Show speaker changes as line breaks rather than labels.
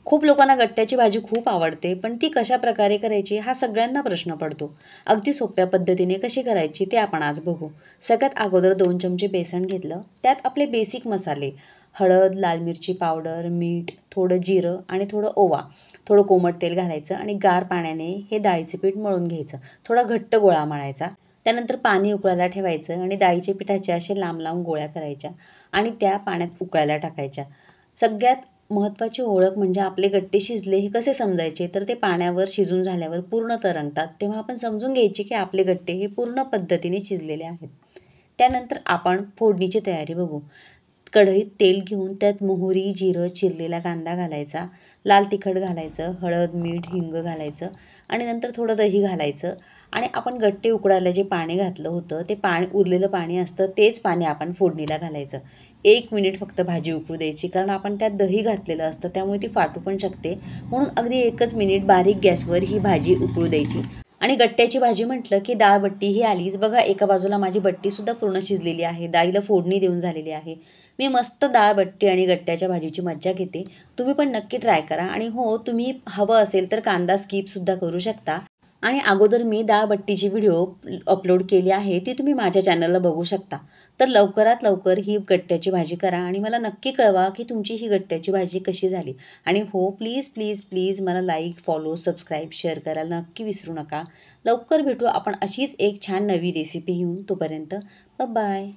खूप लोकांना गट्ट्याची भाजी खूप आवडते, पण ती कशा प्रकारे करायची हा सगळ्यांना प्रश्न पडतो. अगदी सोप्या पद्धतीने कशी करायची ते आपण आज बघू. सगळ्यात अगोदर 2 चमचे बेसन घेतलं. त्यात आपले बेसिक मसाले हळद, लाल मिरची पावडर, मीठ, थोडं जिरं आणि थोडं ओवा, थोडं कोमट तेल घालायचं आणि गार पाण्याने हे डाळीचे पीठ मळून घ्यायचं. थोडा घट्ट गोळा मळायचा. त्यानंतर पाणी उकळायला ठेवायचं आणि डाळीच्या पिठाचे असे लांब लांब गोळ्या करायच्या आणि त्या पाण्यात उकळायला टाकायच्या. सगळ्यात महत्त्वाची ओळख म्हणजे आपले गट्टे शिजले हे कसे समजायचे, तर ते पाण्यावर शिजून झाल्यावर पूर्ण तरंगतात तेव्हा आपण समजून घ्यायचे की आपले गट्टे हे पूर्ण पद्धतीने शिजलेले आहेत. त्यानंतर आपण फोडणीची तयारी बघू. कढईत तेल घेऊन त्यात मोहरी, जिरं, चिरलेला कांदा घालायचा, लाल तिखट घालायचं, हळद, मीठ, हिंग घालायचं आणि नंतर थोडं दही घालायचं आणि आपण गट्टे उकडायला जे पाणी घातलं होतं ते पाणी उरलेलं पाणी असतं तेच पाणी आपण फोडणीला घालायचं. 1 मिनिट फक्त भाजी उकळू द्यायची कारण आपण त्यात दही घातलेलं असतं त्यामुळे ती फाटू पण शकते. म्हणून अगदी 1च मिनिट बारीक गॅसवर ही भाजी उकळू द्यायची. आणि गट्ट्याची भाजी म्हटलं की डाळ बट्टी ही आलीच. बघा एका बाजूला माझी बट्टीसुद्धा पूर्ण शिजलेली आहे. डाळीला फोडणी देऊन झालेली आहे. मी मस्त डाळ बट्टी आणि गट्ट्याच्या भाजीची मज्जा घेते. तुम्ही पण नक्की ट्राय करा आणि हो तुम्ही हवं असेल तर कांदा स्किपसुद्धा करू शकता. आणि अगोदर मी डाळ बट्टीची व्हिडिओ अपलोड केली आहे ती तुम्ही माझ्या चॅनलला बघू शकता. तर लवकरात लवकर ही गट्ट्याची भाजी करा आणि मला नक्की कळवा की तुमची ही गट्ट्याची भाजी कशी झाली. आणि हो प्लीज प्लीज प्लीज मला लाईक, फॉलो, सबस्क्राईब, शेअर करायला नक्की विसरू नका. लवकर भेटू आपण अशीच एक छान नवी रेसिपी घेऊन. तोपर्यंत बाय.